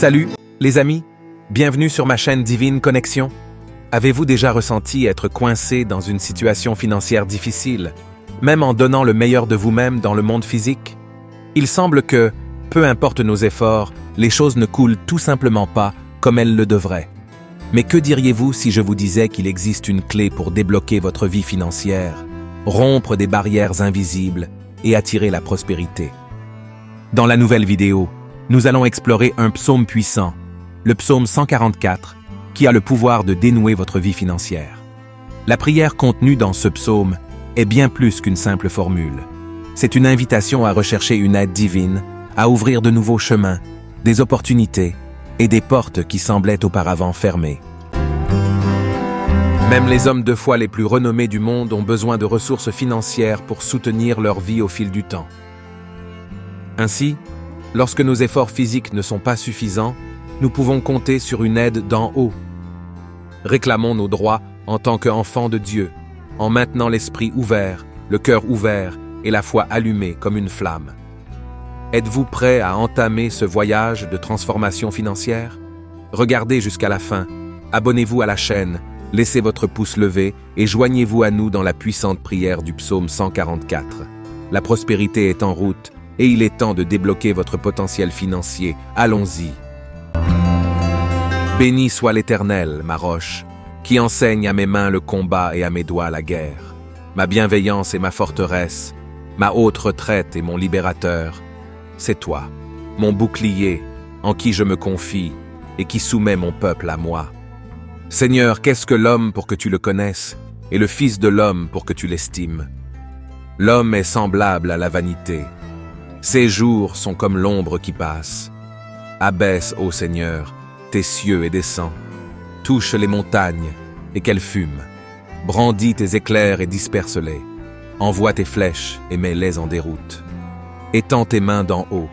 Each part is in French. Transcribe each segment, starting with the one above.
Salut, les amis, bienvenue sur ma chaîne Divine Connexion. Avez-vous déjà ressenti être coincé dans une situation financière difficile, même en donnant le meilleur de vous-même dans le monde physique? Il semble que, peu importe nos efforts, les choses ne coulent tout simplement pas comme elles le devraient. Mais que diriez-vous si je vous disais qu'il existe une clé pour débloquer votre vie financière, rompre des barrières invisibles et attirer la prospérité? Dans la nouvelle vidéo, nous allons explorer un psaume puissant, le psaume 144, qui a le pouvoir de dénouer votre vie financière. La prière contenue dans ce psaume est bien plus qu'une simple formule. C'est une invitation à rechercher une aide divine, à ouvrir de nouveaux chemins, des opportunités et des portes qui semblaient auparavant fermées. Même les hommes de foi les plus renommés du monde ont besoin de ressources financières pour soutenir leur vie au fil du temps. Ainsi, lorsque nos efforts physiques ne sont pas suffisants, nous pouvons compter sur une aide d'en haut. Réclamons nos droits en tant qu'enfants de Dieu, en maintenant l'esprit ouvert, le cœur ouvert et la foi allumée comme une flamme. Êtes-vous prêt à entamer ce voyage de transformation financière? Regardez jusqu'à la fin, abonnez-vous à la chaîne, laissez votre pouce levé et joignez-vous à nous dans la puissante prière du psaume 144. La prospérité est en route et il est temps de débloquer votre potentiel financier. Allons-y. Béni soit l'Éternel, ma roche, qui enseigne à mes mains le combat et à mes doigts la guerre. Ma bienveillance et ma forteresse, ma haute retraite et mon libérateur. C'est toi, mon bouclier, en qui je me confie et qui soumet mon peuple à moi. Seigneur, qu'est-ce que l'homme pour que tu le connaisses, et le Fils de l'homme pour que tu l'estimes? L'homme est semblable à la vanité. Ses jours sont comme l'ombre qui passe. Abaisse, ô Seigneur, tes cieux et descends. Touche les montagnes et qu'elles fument. Brandis tes éclairs et disperse-les. Envoie tes flèches et mets-les en déroute. Étends tes mains d'en haut.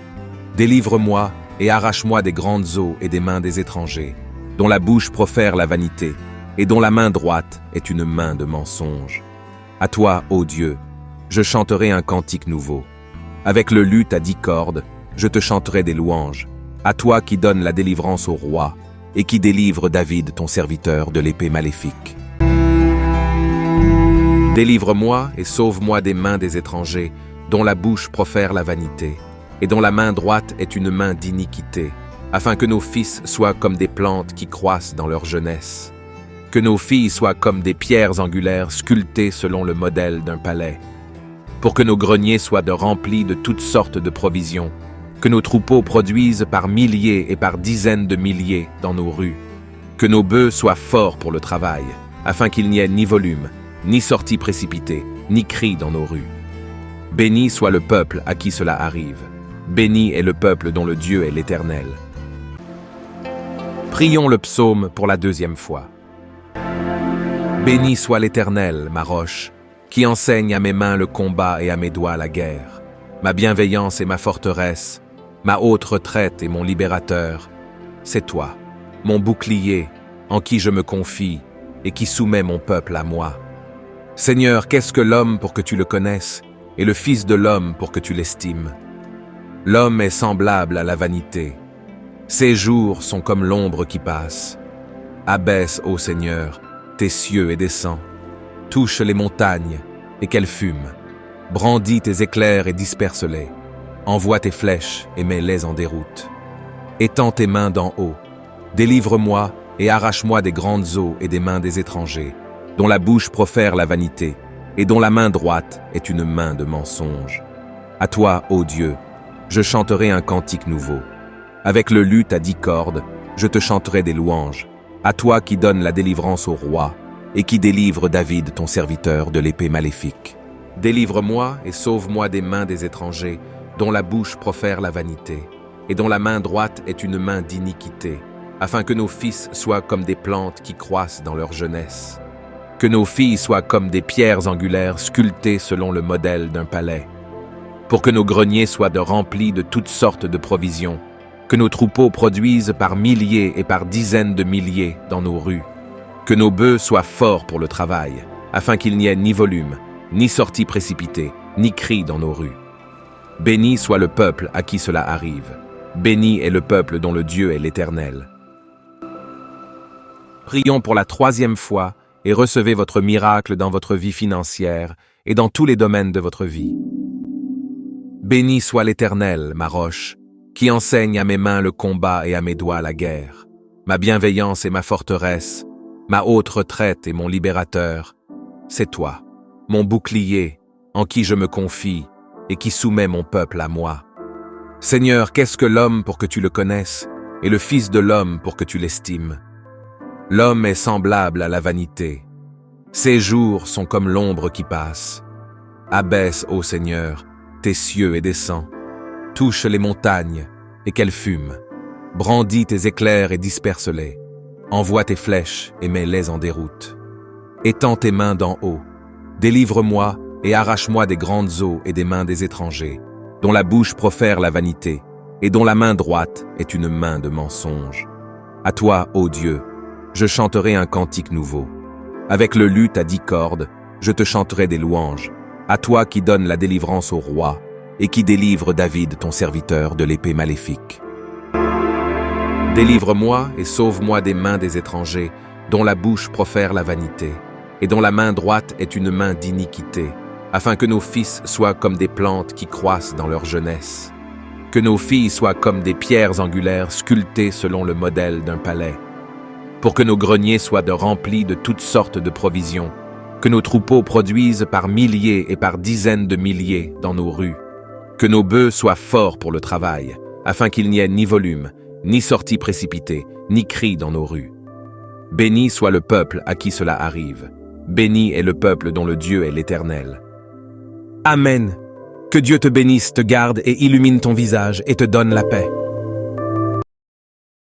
Délivre-moi et arrache-moi des grandes eaux et des mains des étrangers, dont la bouche profère la vanité et dont la main droite est une main de mensonge. À toi, ô Dieu, je chanterai un cantique nouveau. Avec le luth à 10 cordes, je te chanterai des louanges. À toi qui donnes la délivrance au roi et qui délivre David, ton serviteur, de l'épée maléfique. Délivre-moi et sauve-moi des mains des étrangers, dont la bouche profère la vanité, et dont la main droite est une main d'iniquité, afin que nos fils soient comme des plantes qui croissent dans leur jeunesse, que nos filles soient comme des pierres angulaires sculptées selon le modèle d'un palais, pour que nos greniers soient remplis de toutes sortes de provisions, que nos troupeaux produisent par milliers et par dizaines de milliers dans nos rues, que nos bœufs soient forts pour le travail, afin qu'il n'y ait ni volume, ni sortie précipitée, ni cri dans nos rues. Béni soit le peuple à qui cela arrive. Béni est le peuple dont le Dieu est l'Éternel. Prions le psaume pour la deuxième fois. Béni soit l'Éternel, ma roche, qui enseigne à mes mains le combat et à mes doigts la guerre. Ma bienveillance et ma forteresse, ma haute retraite et mon libérateur. C'est toi, mon bouclier, en qui je me confie et qui soumet mon peuple à moi. Seigneur, qu'est-ce que l'homme pour que tu le connaisses, et le Fils de l'homme pour que tu l'estimes? L'homme est semblable à la vanité. Ses jours sont comme l'ombre qui passe. Abaisse, ô Seigneur, tes cieux et descends. Touche les montagnes et qu'elles fument. Brandis tes éclairs et disperse-les. Envoie tes flèches et mets-les en déroute. Étends tes mains d'en haut. Délivre-moi et arrache-moi des grandes eaux et des mains des étrangers, dont la bouche profère la vanité et dont la main droite est une main de mensonge. À toi, ô Dieu, je chanterai un cantique nouveau. Avec le luth à 10 cordes, je te chanterai des louanges. À toi qui donnes la délivrance au roi et qui délivre David, ton serviteur, de l'épée maléfique. Délivre-moi et sauve-moi des mains des étrangers, dont la bouche profère la vanité, et dont la main droite est une main d'iniquité, afin que nos fils soient comme des plantes qui croissent dans leur jeunesse, que nos filles soient comme des pierres angulaires sculptées selon le modèle d'un palais, pour que nos greniers soient remplis de toutes sortes de provisions, que nos troupeaux produisent par milliers et par dizaines de milliers dans nos rues, que nos bœufs soient forts pour le travail, afin qu'il n'y ait ni volume, ni sortie précipitée, ni cri dans nos rues. Béni soit le peuple à qui cela arrive. Béni est le peuple dont le Dieu est l'Éternel. Prions pour la 3e fois et recevez votre miracle dans votre vie financière et dans tous les domaines de votre vie. Béni soit l'Éternel, ma roche, qui enseigne à mes mains le combat et à mes doigts la guerre. Ma bienveillance et ma forteresse, ma haute retraite et mon libérateur, c'est toi, mon bouclier, en qui je me confie et qui soumet mon peuple à moi. Seigneur, qu'est-ce que l'homme pour que tu le connaisses, et le Fils de l'homme pour que tu l'estimes? L'homme est semblable à la vanité. Ses jours sont comme l'ombre qui passe. Abaisse, ô Seigneur, tes cieux et descends. Touche les montagnes, et qu'elles fument. Brandis tes éclairs et disperse-les. Envoie tes flèches et mets-les en déroute. Étends tes mains d'en haut. Délivre-moi et arrache-moi des grandes eaux et des mains des étrangers, dont la bouche profère la vanité, et dont la main droite est une main de mensonge. À toi, ô Dieu, je chanterai un cantique nouveau. Avec le luth à 10 cordes, je te chanterai des louanges. À toi qui donnes la délivrance au roi, et qui délivre David, ton serviteur, de l'épée maléfique. Délivre-moi et sauve-moi des mains des étrangers, dont la bouche profère la vanité, et dont la main droite est une main d'iniquité, afin que nos fils soient comme des plantes qui croissent dans leur jeunesse, que nos filles soient comme des pierres angulaires sculptées selon le modèle d'un palais, pour que nos greniers soient remplis de toutes sortes de provisions, que nos troupeaux produisent par milliers et par dizaines de milliers dans nos rues, que nos bœufs soient forts pour le travail, afin qu'il n'y ait ni volume, ni sortie précipitée, ni cri dans nos rues. Béni soit le peuple à qui cela arrive. Béni est le peuple dont le Dieu est l'Éternel. Amen. Que Dieu te bénisse, te garde et illumine ton visage et te donne la paix.